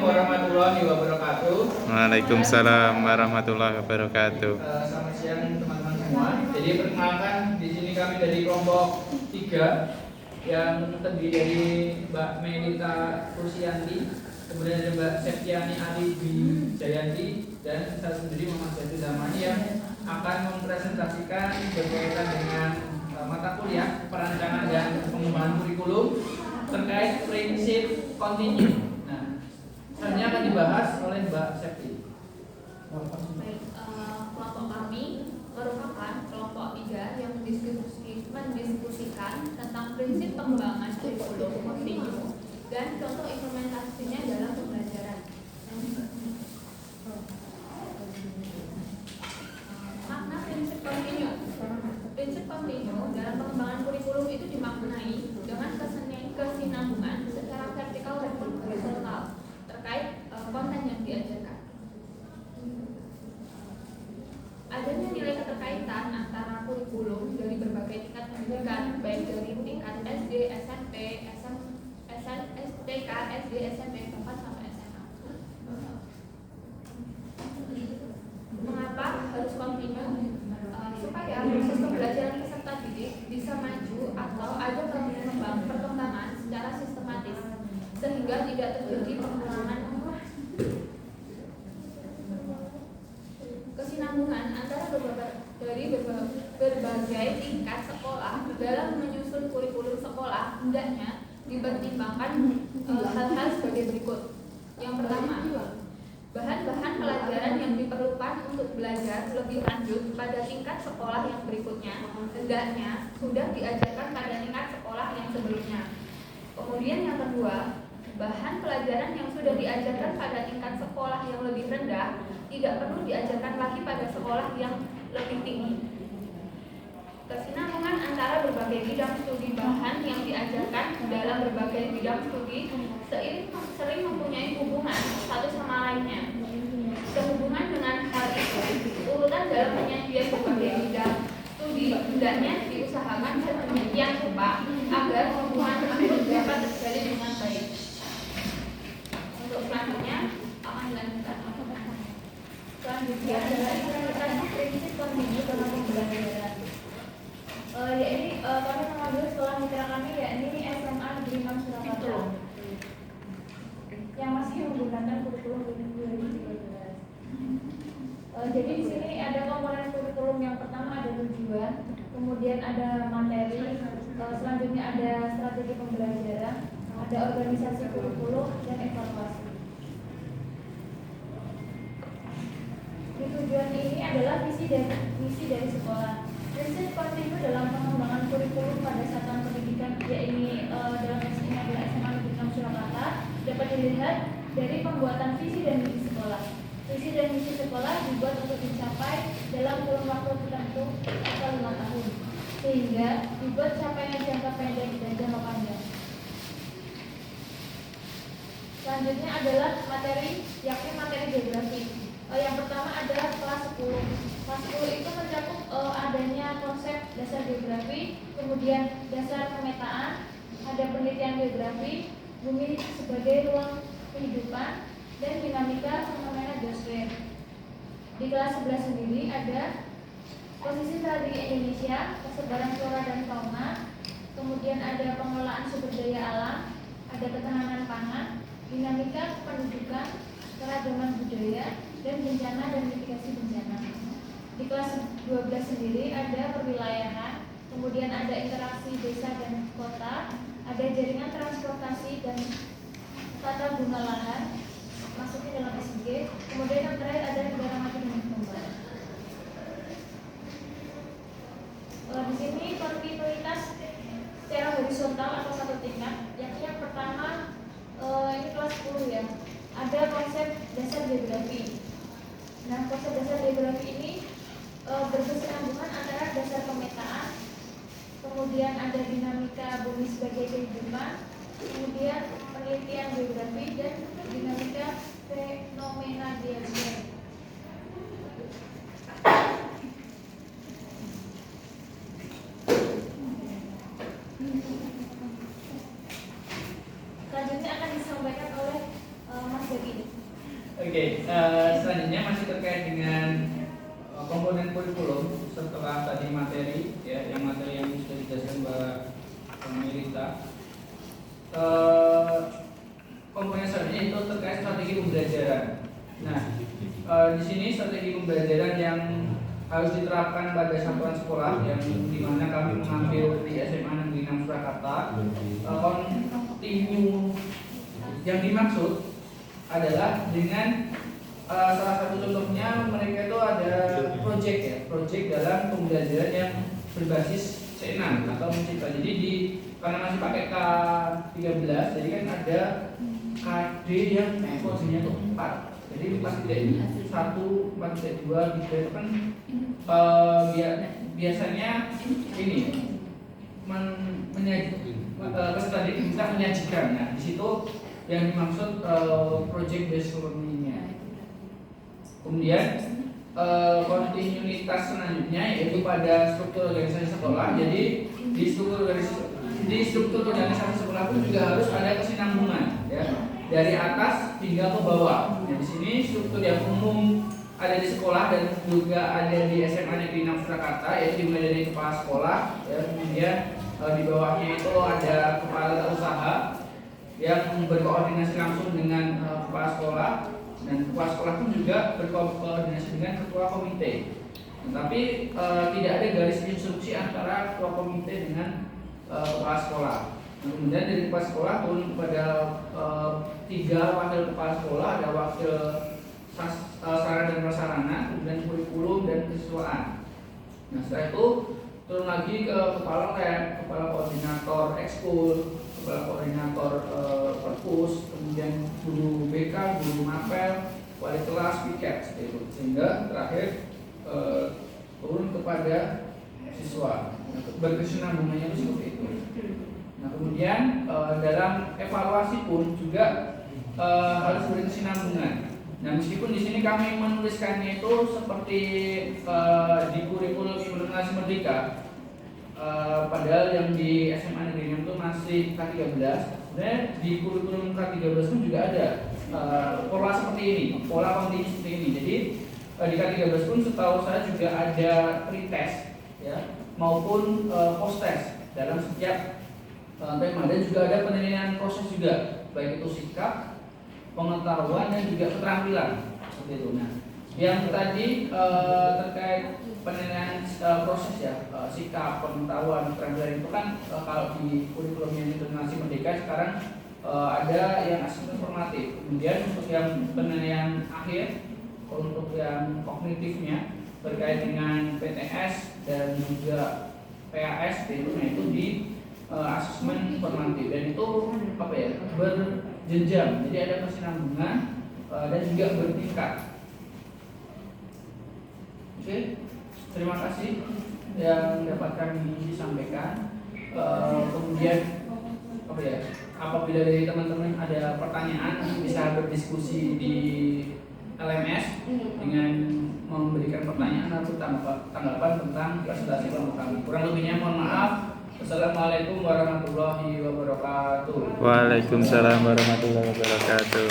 warahmatullahi wabarakatuh. Waalaikumsalam warahmatullahi wabarakatuh. Selamat siang teman-teman semua. Jadi perkenalkan, di sini kami dari kelompok 3 yang terdiri dari Mbak Melita Kursianti, kemudian ada Mbak Septiani Ali Jayanti, dan saya sendiri Muhammad Jatuh Damani yang akan mempresentasikan berkaitan dengan mata kuliah perancangan dan pengembangan kurikulum terkait prinsip kontinu. Nah, selanjutnya akan dibahas oleh Mbak Septi. Baik, kelompok kami merupakan kelompok 3 yang mendiskusikan tentang prinsip pengembangan kurikulum kontinu dan contoh implementasinya dalam pembelajaran. Makna prinsip kontinu. Prinsip kontinu dalam pengembangan kurikulum itu dimaknai dengan kesinambungan secara vertikal dan horizontal terkait konten yang diajarkan. Adanya nilai keterkaitan antara kurikulum dari berbagai tingkat pendidikan, baik dari tingkat SD, SMP, STK, SD, SMP, bahkan sampai SMA. Mengapa harus kontinu? Supaya sistem pembelajaran peserta didik bisa maju atau ada perkembangan secara sistematis, sehingga tidak terjadi pengulangan. Kesinambungan antara berbagai tingkat sekolah dalam menyusun kurikulum sekolah hendaknya dipertimbangkan hal-hal sebagai berikut. Yang pertama, bahan-bahan pelajaran yang diperlukan untuk belajar lebih lanjut pada tingkat sekolah yang berikutnya hendaknya sudah diajarkan pada tingkat sekolah yang sebelumnya. Kemudian yang kedua, bahan pelajaran yang sudah diajarkan pada tingkat sekolah yang lebih rendah tidak perlu diajarkan lagi pada sekolah yang lebih tinggi. Kesinambungan antara berbagai bidang studi bahan yang diajarkan dalam berbagai bidang studi sering mempunyai hubungan satu sama lainnya. Sehubungan dengan hal itu, urutan dalam penyajian berbagai bidang studi hendaknya diusahakan sedemikian rupa agar hubungan tersebut dapat terjalin dengan baik. Untuk selanjutnya akan dilanjutkan. Selanjutnya adalah implementasi prinsip kontinu dalam pembelajaran. Yakni kami mengambil sekolah mitra kami yakni SMA Negeri 6 Surakarta yang masih menggunakan kurikulum 2013. Jadi di sini ada komponen kurikulum. Yang pertama ada tujuan, kemudian ada materi, selanjutnya ada strategi pembelajaran, ada organisasi kurikulum dan evaluasi. Di tujuan ini adalah misi dari sekolah. Prinsip kontinu dalam pengembangan kurikulum pada satuan pendidikan yakni dalam ini adalah SMA Negeri 6 Surakarta dapat dilihat dari pembuatan visi dan misi sekolah. Visi dan misi sekolah dibuat untuk dicapai dalam kurun waktu tertentu atau 5 tahun, sehingga dibuat capaian jangka pendek dan jangka panjang. Selanjutnya adalah materi, yakni materi geografi. Yang pertama adalah kelas 10. Kelas 10 itu mencakup adanya konsep dasar geografi, kemudian dasar pemetaan, ada penelitian geografi, bumi sebagai ruang kehidupan, dan dinamika fenomena geosfer. Di kelas 11 sendiri ada posisi strategi Indonesia, persebaran flora dan fauna, kemudian ada pengelolaan sumber daya alam, ada ketahanan pangan, dinamika pendudukan, keragaman budaya, dan bencana dan mitigasi bencana. Di kelas 12 sendiri ada perwilayahan, kemudian ada interaksi desa dan kota, ada jaringan transportasi dan tata guna lahan, masuknya dalam SG, kemudian yang terakhir ada negara maju dan berkembang. Di sini kontinuitas secara horizontal atau satu tingkat, yang pertama ini kelas 10 ya, ada konsep dasar geografi. Nah, konsep dasar geografi ini berkesinambungan antara dasar pemetaan, kemudian ada dinamika bumi sebagai kehidupan, kemudian penelitian geografi dan dinamika fenomena geosfer. Selanjutnya akan disampaikan oleh Mas Jaki. Oke, selanjutnya masih terkait dengan komponen kurikulum setelah tadi materi ya, yang materi yang sudah dijelaskan Mbak Melita. Komponen selanjutnya itu terkait strategi pembelajaran. Nah, di sini strategi pembelajaran yang harus diterapkan pada satuan sekolah yang dimana kami mengambil di SMA Negeri 6 Surakarta. Kontinu yang dimaksud adalah dengan salah satu contohnya mereka itu ada project ya, project dalam pembelajaran yang berbasis C6 atau mencipta. Jadi karena masih pakai K13, jadi kan ada KD yang kodenya itu 4. Jadi 4 tidak ini 1, 4 tidak 2, 3 itu kan biasanya ini peserta didik bisa menyajikan. Nah, di situ yang dimaksud project based learning-nya. Kemudian kontinuitas selanjutnya yaitu pada struktur organisasi sekolah. Jadi di struktur organisasi sekolah pun juga harus ada kesinambungan ya, dari atas hingga ke bawah. Nah, di sini struktur yang umum ada di sekolah dan juga ada di SMA Negeri 6 Surakarta, yaitu dimulai dari kepala sekolah ya, kemudian di bawahnya itu ada kepala usaha yang berkoordinasi langsung dengan kepala sekolah, dan kepala sekolah pun juga berkoordinasi dengan ketua komite. Tetapi tidak ada garis instruksi antara ketua komite dengan kepala sekolah. Nah, kemudian dari kepala sekolah turun kepada 3 wakil kepala sekolah, ada wakil sarana dan prasarana, kemudian kurikulum dan kesiswaan. Nah, setelah itu turun lagi ke kepala lab, kepala koordinator ekskul, kepala koordinator perpus, kemudian guru BK, guru mapel, wali kelas, piket, itu. Sehingga terakhir turun kepada siswa. Nah, berkesinambungannya itu seperti itu. Nah, kemudian dalam evaluasi pun juga harus berkesinambungan. Nah, meskipun di sini kami menuliskannya itu seperti di kurikulum implementasi Merdeka, padahal yang di SMA Negeri 6 itu masih K13. Dan di kurikulum K13 pun juga ada pola seperti ini, pola kontinu seperti ini. Jadi di K13 pun setahu saya juga ada pretest ya, maupun post test dalam setiap tema, dan juga ada penilaian proses juga, baik itu sikap, pengetahuan, dan juga keterampilan seperti itu. Nah, yang tadi terkait penilaian proses ya, sikap, pengetahuan, keterampilan itu kan kalau di kurikulum yang implementasi Merdeka sekarang ada yang asesmen formatif. Kemudian untuk yang penilaian akhir, untuk yang kognitifnya terkait dengan PTS dan juga PAS itu di asesmen formatif, dan itu apa ya, berjenjang, jadi ada kesinambungan dan juga bertingkat. Oke, terima kasih yang dapat kami sampaikan. Kemudian apa ya, apabila dari teman-teman ada pertanyaan bisa berdiskusi di LMS dengan memberikan pertanyaan atau tanggapan tentang presentasi kelompok kami. Kurang lebihnya mohon maaf. Assalamualaikum warahmatullahi wabarakatuh. Waalaikumsalam warahmatullahi wabarakatuh.